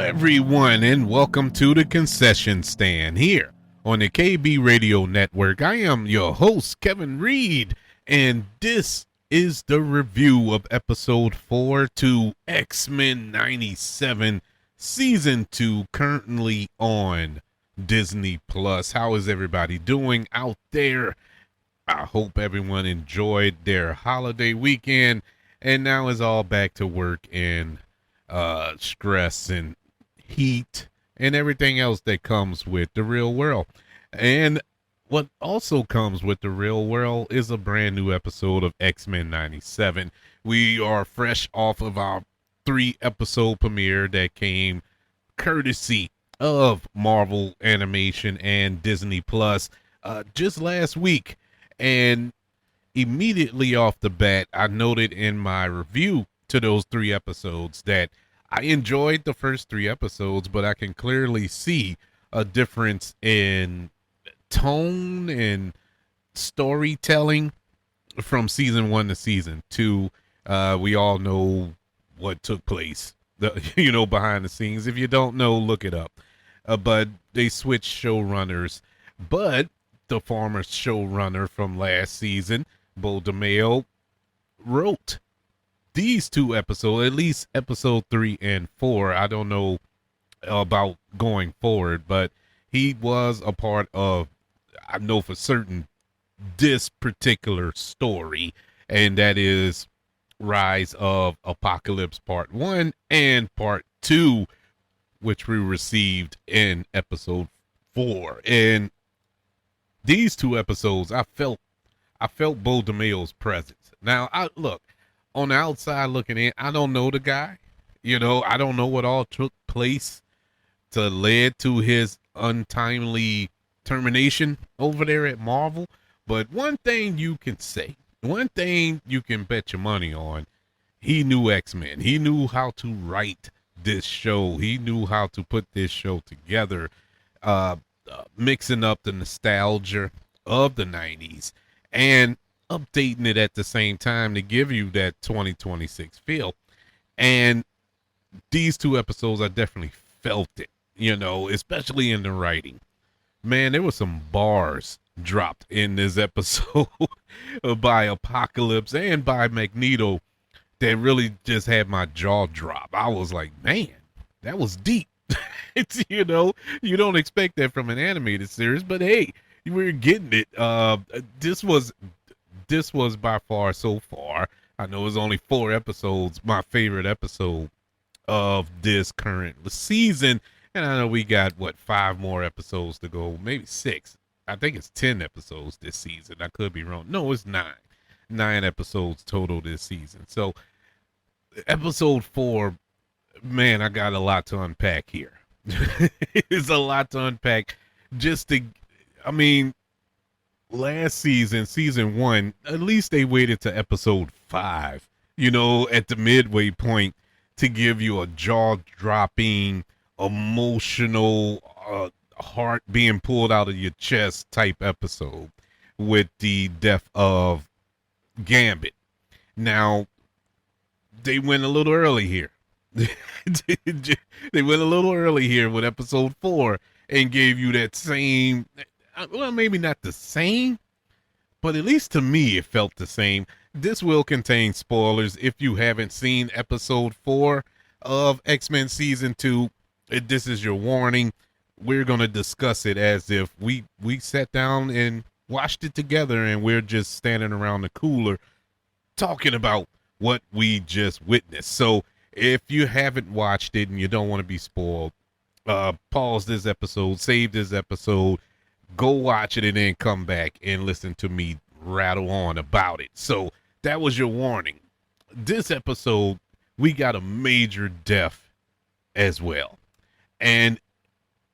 everyone, and welcome to the concession stand here on the KB Radio Network. I am your host, Kevin Reed, and this is the review of episode 4 to X-Men 97, season 2, currently on Disney Plus. How is everybody doing out there? I hope everyone enjoyed their holiday weekend and now is all back to work and stress and heat and everything else that comes with the real world. And what also comes with the real world is a brand new episode of X-Men 97. We are fresh off of our 3-episode premiere that came courtesy of Marvel Animation and Disney Plus just last week. And immediately off the bat, I noted in my review to those 3 episodes that I enjoyed the first 3 episodes, but I can clearly see a difference in tone and storytelling from season 1 to season 2. We all know what took place, behind the scenes. If you don't know, look it up. But they switched showrunners. But the former showrunner from last season, Bo DeMeo, wrote these 2 episodes, at least episode 3 and 4. I don't know about going forward, but he was a part of, I know for certain, this particular story, and that is Rise of Apocalypse Part 1 and Part 2, which we received in episode 4. And these 2 episodes, I felt Bo DeMeo's presence. Now, on the outside looking in, I don't know the guy. I don't know what all took place to lead to his untimely termination over there at Marvel. But one thing you can say, one thing you can bet your money on, he knew X-Men. He knew how to write this show. He knew how to put this show together, mixing up the nostalgia of the 90s and updating it at the same time to give you that 2026 feel. And these 2 episodes, I definitely felt it, especially in the writing. Man, there were some bars dropped in this episode by Apocalypse and by Magneto that really just had my jaw drop. I was like, man, that was deep. It's, you don't expect that from an animated series, but hey, we're getting it. This was by far, so far, I know it's only 4 episodes, my favorite episode of this current season. And I know we got, 5 more episodes to go, maybe 6. I think it's 10 episodes this season. I could be wrong. No, it's 9. 9 episodes total this season. So episode 4, man, I got a lot to unpack here. It's a lot to unpack last season 1, at least they waited to episode 5, at the midway point to give you a jaw-dropping, emotional, heart being pulled out of your chest type episode with the death of Gambit. Now, they went a little early here. They went a little early here with episode 4 and gave you that same, well, maybe not the same, but at least to me it felt the same. This will contain spoilers. If you haven't seen episode 4 of X-Men season 2, this is your warning. We're going to discuss it as if we sat down and watched it together and we're just standing around the cooler talking about what we just witnessed. So if you haven't watched it and you don't want to be spoiled, pause this episode, save this episode, go watch it, and then come back and listen to me rattle on about it. So that was your warning. This episode, we got a major death as well. And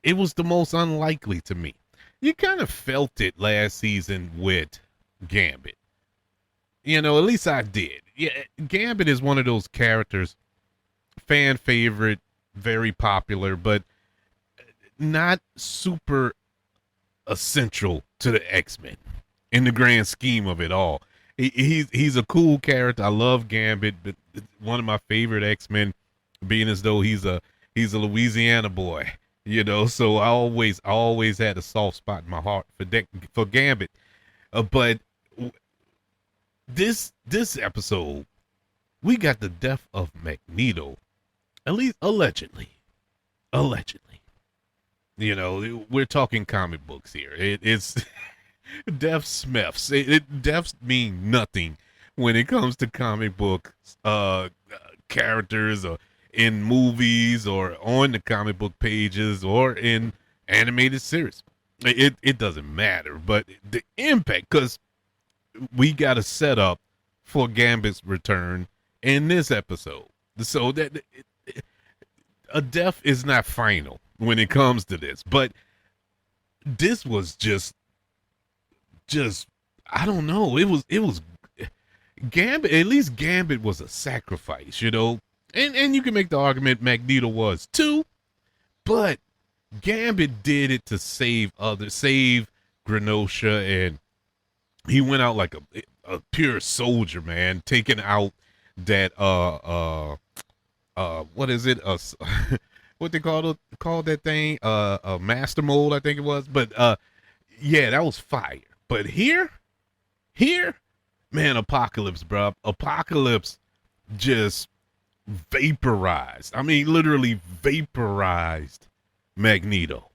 it was the most unlikely to me. You kind of felt it last season with Gambit. At least I did. Yeah, Gambit is one of those characters, fan favorite, very popular, but not super essential to the X-Men in the grand scheme of it all. He's a cool character. I love Gambit, but one of my favorite X-Men, being as though he's a He's a Louisiana boy, so I always had a soft spot in my heart for Gambit. But this episode, we got the death of Magneto, at least allegedly. Allegedly. We're talking comic books here. It's death smiths. Deaths mean nothing when it comes to comic book characters or in movies or on the comic book pages or in animated series. It doesn't matter, but the impact, because we got a setup for Gambit's return in this episode. So that a death is not final when it comes to this, but this was just I don't know. It was Gambit. At least Gambit was a sacrifice, and you can make the argument Magneto was too, but Gambit did it to save Grenosha, and he went out like a pure soldier, man, taking out that what is it? What they call that thing? A master mold, I think it was. But yeah, that was fire. But here, man, Apocalypse, bro. Apocalypse just vaporized. I mean, literally vaporized Magneto.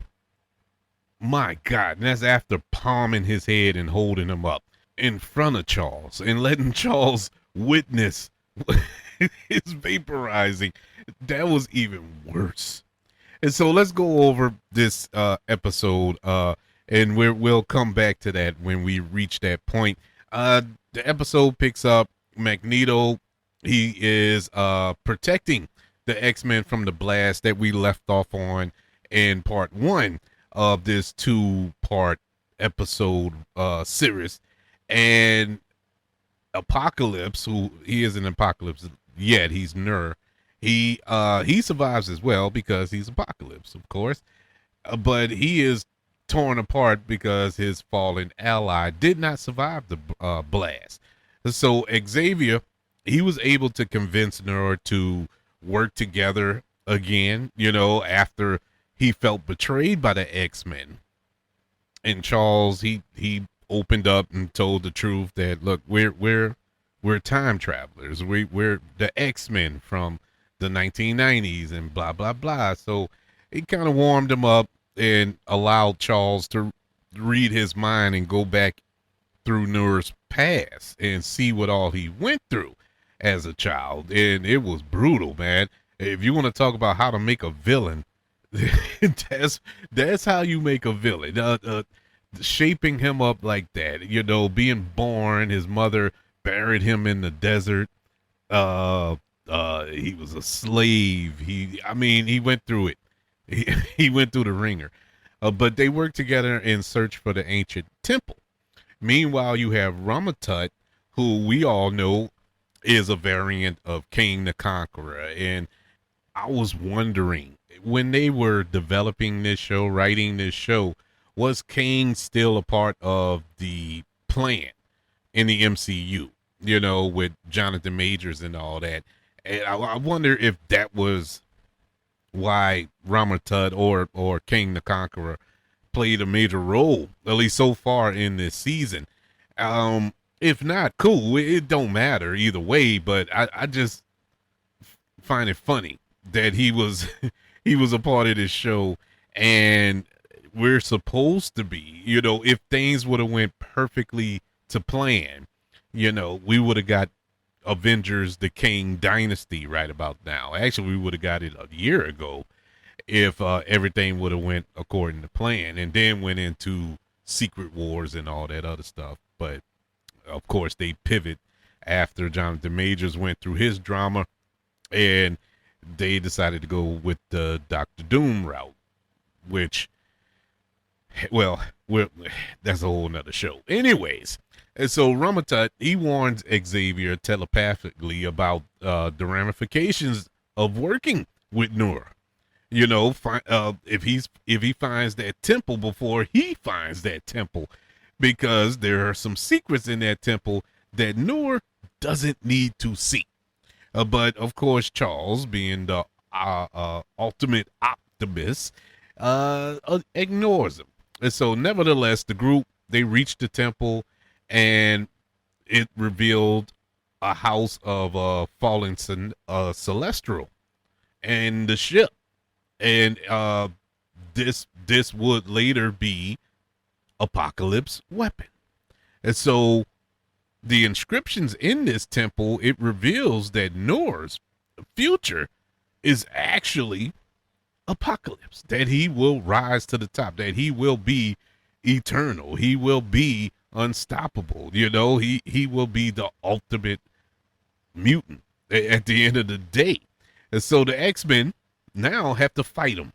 My God, and that's after palming his head and holding him up in front of Charles and letting Charles witness his vaporizing. That was even worse. And so let's go over this episode, and we'll come back to that when we reach that point. The episode picks up Magneto. He is protecting the X-Men from the blast that we left off on in part 1 of this 2-part episode series. And Apocalypse, who he isn't Apocalypse yet, he's Nur. He survives as well because he's Apocalypse, of course. But he is torn apart because his fallen ally did not survive the blast. So Xavier, he was able to convince Nur to work together again, after he felt betrayed by the X-Men. And Charles, he opened up and told the truth that, look, we're time travelers. We're the X-Men from the 1990s and blah blah blah. So it kind of warmed him up and allowed Charles to read his mind and go back through Nur's past and see what all he went through as a child. And it was brutal, man. If you want to talk about how to make a villain, that's how you make a villain. Shaping him up like that, being born, his mother buried him in the desert. He was a slave. He went through it. He went through the ringer. But they worked together in search for the ancient temple. Meanwhile, you have Rama-Tut, who we all know is a variant of King the Conqueror. And I was wondering, when they were developing this show, writing this show, was Kang still a part of the plan in the MCU, with Jonathan Majors and all that? And I wonder if that was why Rama-Tut or King the Conqueror played a major role, at least so far in this season. If not, cool. It don't matter either way, but I just find it funny that he was he was a part of this show, and we're supposed to be, if things would have went perfectly to plan, we would have got Avengers the Kang Dynasty right about now. Actually, we would have got it a year ago if everything would have went according to plan, and then went into Secret Wars and all that other stuff. But of course, they pivot after Jonathan Majors went through his drama, and they decided to go with the Doctor Doom route, which, well, that's a whole nother show. Anyways, and so Rama-Tut, he warns Xavier telepathically about the ramifications of working with Nur. If he finds that temple before he finds that temple, because there are some secrets in that temple that Nur doesn't need to see. But of course, Charles, being the ultimate Optimus, ignores him. And so, nevertheless, the group they reached the temple, and it revealed a house of fallen celestial and the ship, and this would later be Apocalypse weapon. And so the inscriptions in this temple, it reveals that Noor's future is actually Apocalypse, that he will rise to the top, that he will be eternal, he will be unstoppable. He will be the ultimate mutant at the end of the day. And so the X-Men now have to fight him.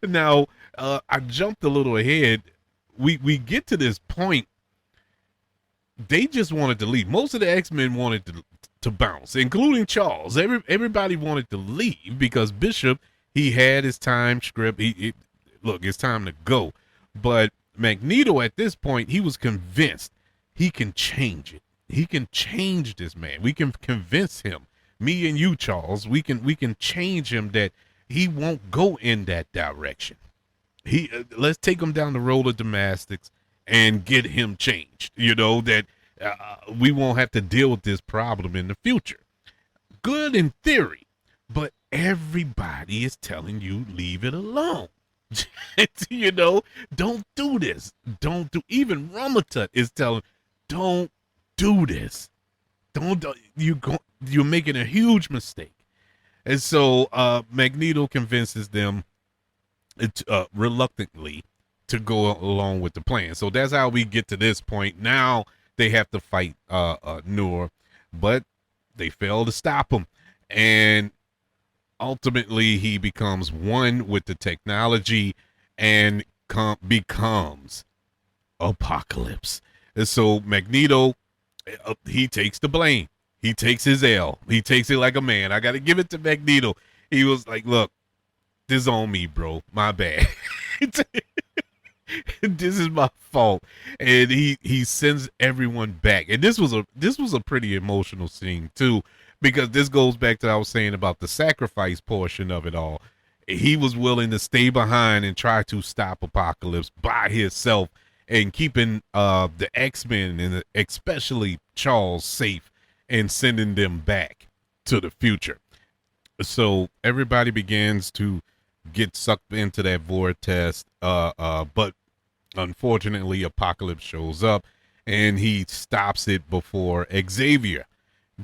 Now, I jumped a little ahead. We get to this point. They just wanted to leave. Most of the X-Men wanted to bounce, including Charles. Everybody wanted to leave because Bishop, he had his time script. Look, it's time to go. But Magneto, at this point, he was convinced he can change it. He can change this man. We can convince him. Me and you, Charles, we can change him that he won't go in that direction. Let's take him down the road of Damascus and get him changed. That we won't have to deal with this problem in the future. Good in theory, but everybody is telling you leave it alone. Don't do this. Even Rama-Tut is telling, don't do this. You're making a huge mistake. And so Magneto convinces them reluctantly to go along with the plan. So that's how we get to this point. Now they have to fight Noor, but they fail to stop him. And ultimately he becomes one with the technology and becomes Apocalypse. And so Magneto, he takes the blame. He takes his L. He takes it like a man. I got to give it to Magneto. He was like, look, this is on me, bro. My bad. This is my fault. And he sends everyone back. And this was a pretty emotional scene too, because this goes back to what I was saying about the sacrifice portion of it all. He was willing to stay behind and try to stop Apocalypse by himself and keeping the X-Men and especially Charles safe and sending them back to the future. So everybody begins to get sucked into that vortex, but unfortunately Apocalypse shows up and he stops it before Xavier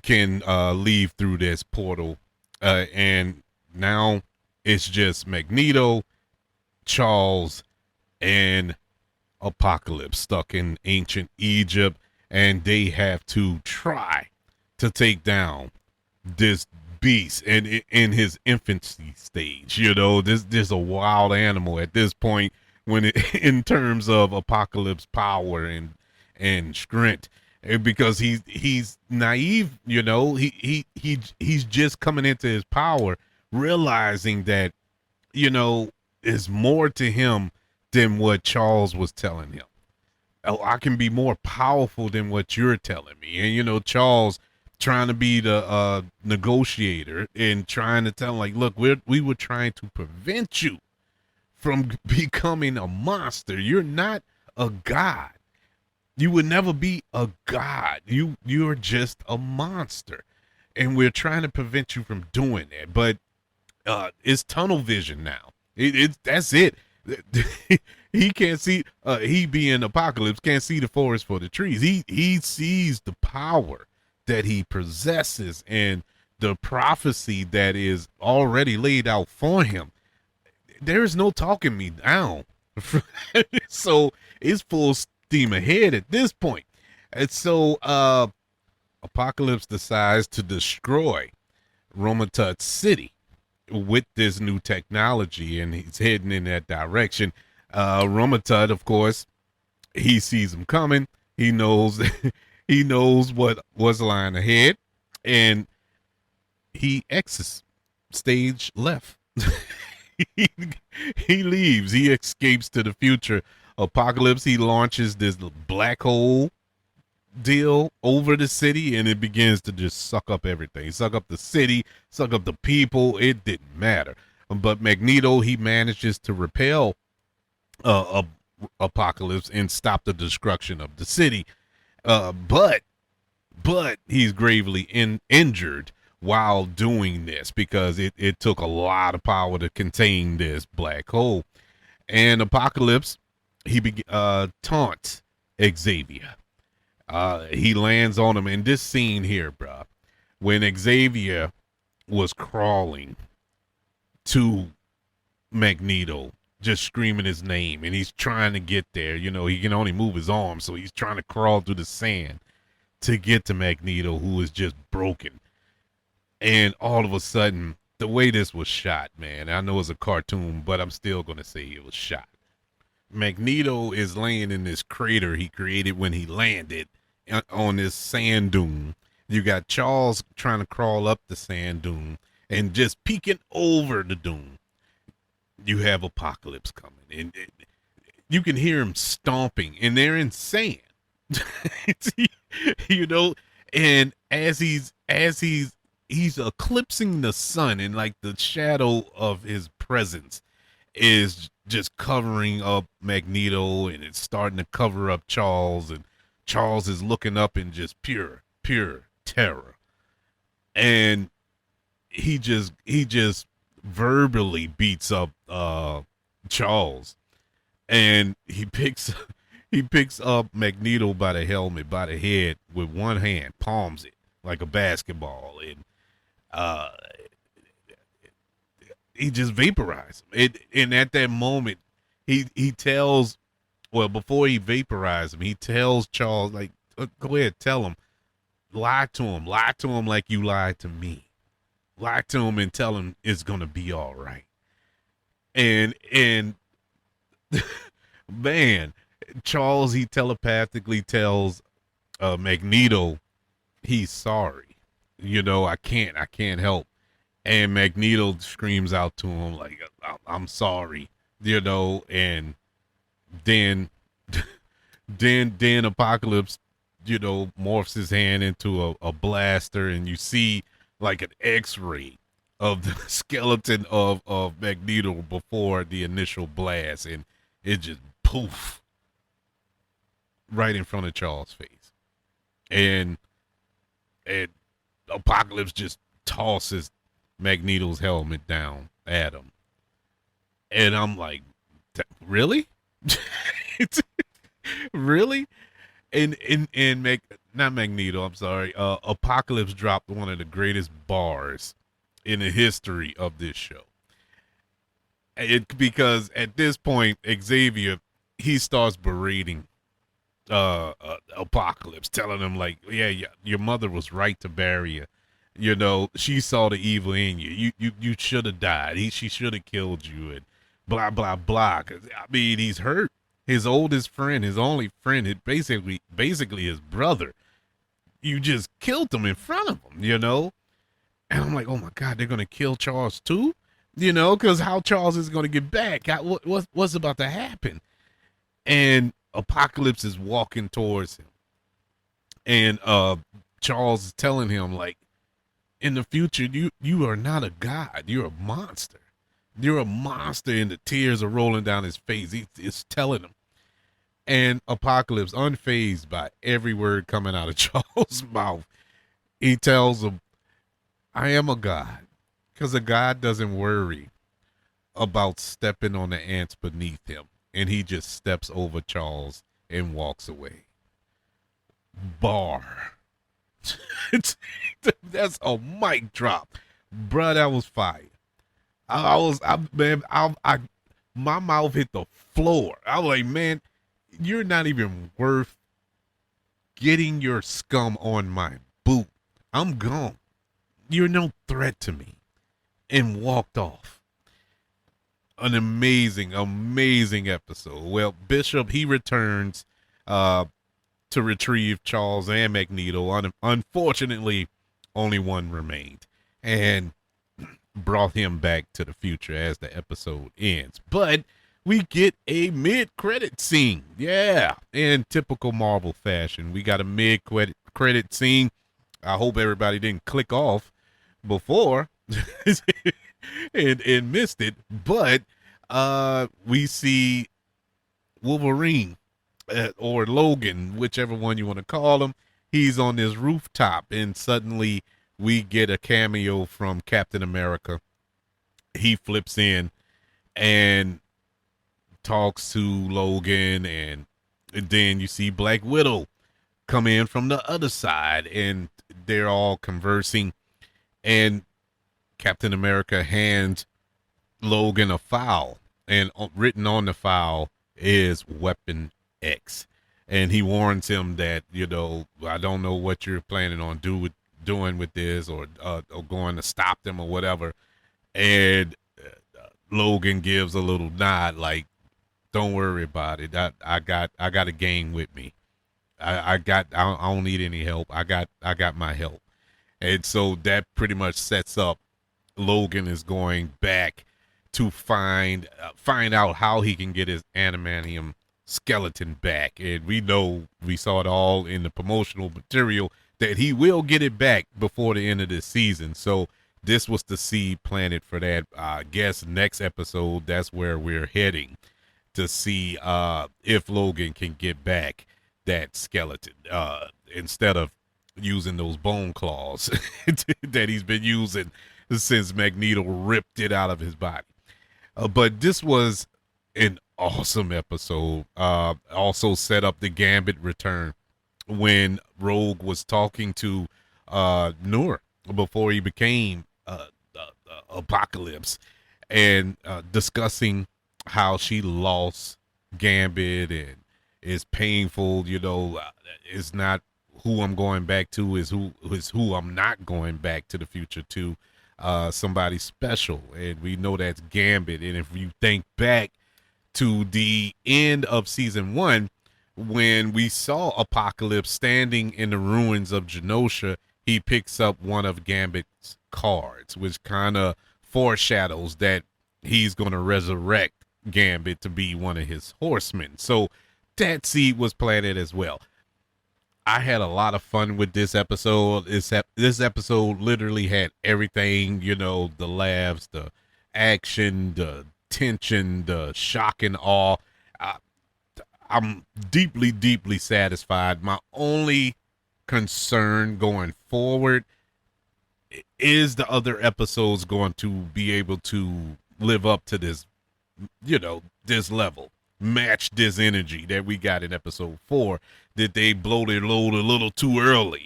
can leave through this portal, and now it's just Magneto, Charles, and Apocalypse stuck in ancient Egypt, and they have to try to take down this beast and in his infancy stage. This is a wild animal at this point in terms of Apocalypse power and strength, because he's naive. He's just coming into his power, realizing that there's more to him than what Charles was telling him. Oh, I can be more powerful than what you're telling me. And Charles trying to be the negotiator and trying to tell him, like, look, we were trying to prevent you from becoming a monster. You're not a god. You would never be a god. You're just a monster, and we're trying to prevent you from doing that. But it's tunnel vision now. That's it. He can't see. He being Apocalypse can't see the forest for the trees. He sees the power that he possesses and the prophecy that is already laid out for him. There is no talking me down. So it's full steam ahead at this point. And so Apocalypse decides to destroy Rama-Tut City with this new technology, and he's heading in that direction. Rama-Tut, of course, he sees him coming. He knows what was lying ahead, and he exits stage left. He leaves. He escapes to the future. Apocalypse, he launches this black hole deal over the city, and it begins to just suck up everything, suck up the city, suck up the people. It didn't matter. But Magneto, he manages to repel a apocalypse and stop the destruction of the city. But he's gravely injured while doing this because it took a lot of power to contain this black hole. And Apocalypse, taunts Xavier. He lands on him in this scene here, bro. When Xavier was crawling to Magneto, just screaming his name, and he's trying to get there. You know, he can only move his arms, so he's trying to crawl through the sand to get to Magneto, who is just broken. And all of a sudden, the way this was shot, man, I know it's a cartoon, but I'm still going to say it was shot. Magneto is laying in this crater he created when he landed on this sand dune. You got Charles trying to crawl up the sand dune and just peeking over the dune. You have Apocalypse coming, and you can hear him stomping, and they're in sand. You know, and as he's eclipsing the sun, and like the shadow of his presence is just covering up Magneto, and it's starting to cover up Charles, and Charles is looking up in just pure terror. And he just verbally beats up Charles, and he picks up Magneto by the helmet, by the head, with one hand, palms it like a basketball, and he just vaporized him. And at that moment, he tells, well, before he vaporized him, he tells Charles, like, go ahead, tell him, lie to him like you lied to me. Lie to him and tell him it's gonna be all right. And man, Charles, he telepathically tells Magneto he's sorry. You know, I can't help. And Magneto screams out to him like, I'm sorry, you know, and then Apocalypse, you know, morphs his hand into a blaster, and you see like an X-ray of the skeleton of Magneto before the initial blast, and it just poof right in front of Charles' face. And Apocalypse just tosses Magneto's helmet down at him. And I'm like, really? Really? And not Magneto, I'm sorry. Apocalypse dropped one of the greatest bars in the history of this show. Because at this point, Xavier, he starts berating Apocalypse, telling him like, yeah, your mother was right to bury you. You know, she saw the evil in you. You should have died. She should have killed you, and blah blah blah. 'Cause, I mean, he's hurt. His oldest friend, his only friend, basically his brother. You just killed him in front of him, you know. And I'm like, oh my God, they're gonna kill Charles too, you know, because how Charles is gonna get back? What's about to happen? And Apocalypse is walking towards him, and Charles is telling him like, in the future, you are not a god. You're a monster. You're a monster, and the tears are rolling down his face. He's telling him. And Apocalypse, unfazed by every word coming out of Charles' mouth, he tells him, I am a god, because a god doesn't worry about stepping on the ants beneath him. And he just steps over Charles and walks away. Bar. That's a mic drop, bruh. That was fire. My mouth hit the floor. I was like, man, you're not even worth getting your scum on my boot. I'm gone. You're no threat to me. And walked off. An amazing episode. Well, Bishop, he returns to retrieve Charles and Magneto. Unfortunately, only one remained, and brought him back to the future as the episode ends. But we get a mid-credit scene. Yeah, in typical Marvel fashion, we got a mid-credit scene. I hope everybody didn't click off before and missed it. But we see Wolverine or Logan, whichever one you want to call him. He's on this rooftop, and suddenly we get a cameo from Captain America. He flips in and talks to Logan, and then you see Black Widow come in from the other side, and they're all conversing. And Captain America hands Logan a file, and written on the file is Weapon X. And he warns him that, I don't know what you're planning on doing with this, or going to stop them or whatever. And Logan gives a little nod, like, "Don't worry about it. I got a gang with me. I don't need any help. I got my help." And so that pretty much sets up Logan is going back to find out how he can get his adamantium skeleton back. And we saw it all in the promotional material that he will get it back before the end of this season. So this was the seed planted for that. I guess next episode, that's where we're heading to see if Logan can get back that skeleton instead of using those bone claws that he's been using since Magneto ripped it out of his body. But this was an awesome episode. Also set up the Gambit return when Rogue was talking to Noor before he became Apocalypse, and discussing how she lost Gambit, and it's painful. It's not who I'm going back to, is who I'm not going back to the future to. Somebody special, and we know that's Gambit. And if you think back to the end of season 1, when we saw Apocalypse standing in the ruins of Genosha, he picks up one of Gambit's cards, which kind of foreshadows that he's going to resurrect Gambit to be one of his horsemen. So that seed was planted as well. I had a lot of fun with this episode. This episode literally had everything, the laughs, the action, the tension, the shock and awe. I'm deeply, deeply satisfied. My only concern going forward is the other episodes going to be able to live up to this, this level, match this energy that we got in episode 4. Did they blow their load a little too early?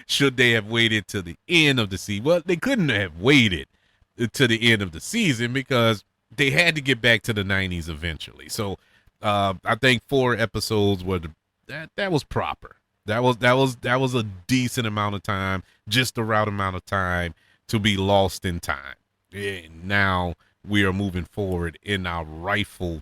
Should they have waited to the end of the season? Well, they couldn't have waited to the end of the season because they had to get back to the 90s eventually. So I think 4 episodes were that was proper. That was a decent amount of time, just the right amount of time to be lost in time. And now we are moving forward in our rightful,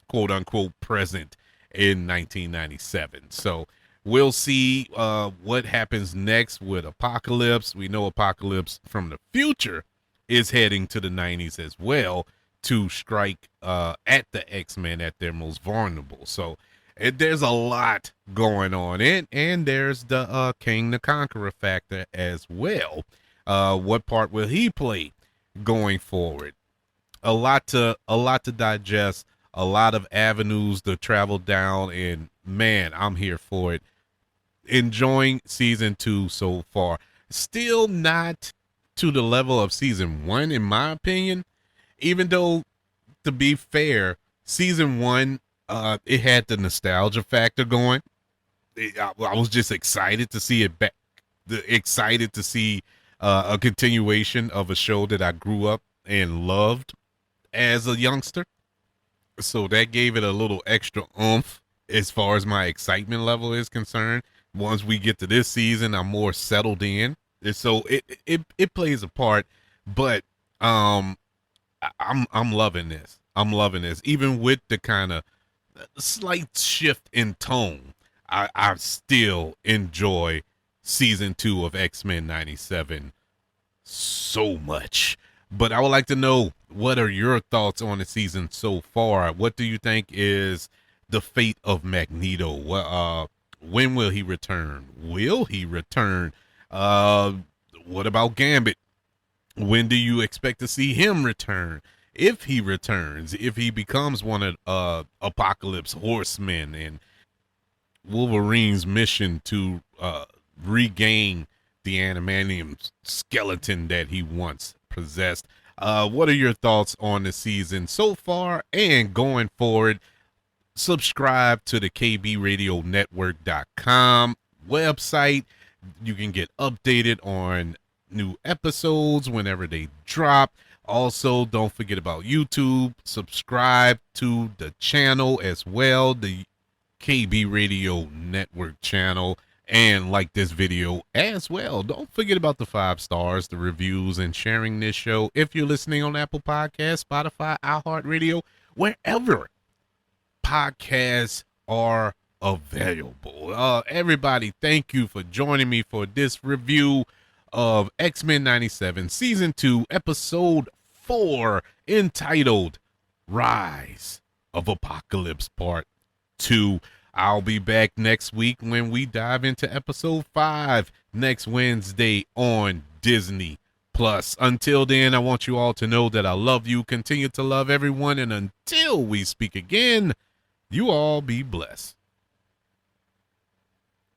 quote unquote, present in 1997. So we'll see what happens next with Apocalypse. We know Apocalypse from the future is heading to the 90s as well to strike at the X-Men at their most vulnerable. So there's a lot going on, and there's the King the Conqueror factor as well. What part will he play going forward? A lot to digest, a lot of avenues to travel down, and man, I'm here for it. Enjoying season 2 so far. Still not to the level of season 1, in my opinion, even though, to be fair, season 1, it had the nostalgia factor going. I was just excited to see it back, excited to see a continuation of a show that I grew up and loved as a youngster. So that gave it a little extra oomph as far as my excitement level is concerned. Once we get to this season, I'm more settled in. And so it plays a part, but I'm loving this. I'm loving this. Even with the kind of slight shift in tone, I still enjoy season 2 of X-Men 97 so much. But I would like to know, what are your thoughts on the season so far? What do you think is the fate of Magneto? When will he return? Will he return? Uh, what about Gambit? When do you expect to see him return? If he returns, if he becomes one of Apocalypse Horsemen, and Wolverine's mission to regain the animanium skeleton that he once possessed. What are your thoughts on the season so far and going forward? Subscribe to the kbradionetwork.com website. You can get updated on new episodes whenever they drop. Also, don't forget about YouTube. Subscribe to the channel as well, the KB Radio Network channel, and like this video as well. Don't forget about the 5 stars, the reviews, and sharing this show if you're listening on Apple Podcasts, Spotify, iHeartRadio, wherever podcasts are available. Everybody, thank you for joining me for this review of X-Men 97 Season 2, Episode 4, entitled Rise of Apocalypse Part 2. I'll be back next week when we dive into Episode 5 next Wednesday on Disney Plus. Until then, I want you all to know that I love you, continue to love everyone, and until we speak again, you all be blessed.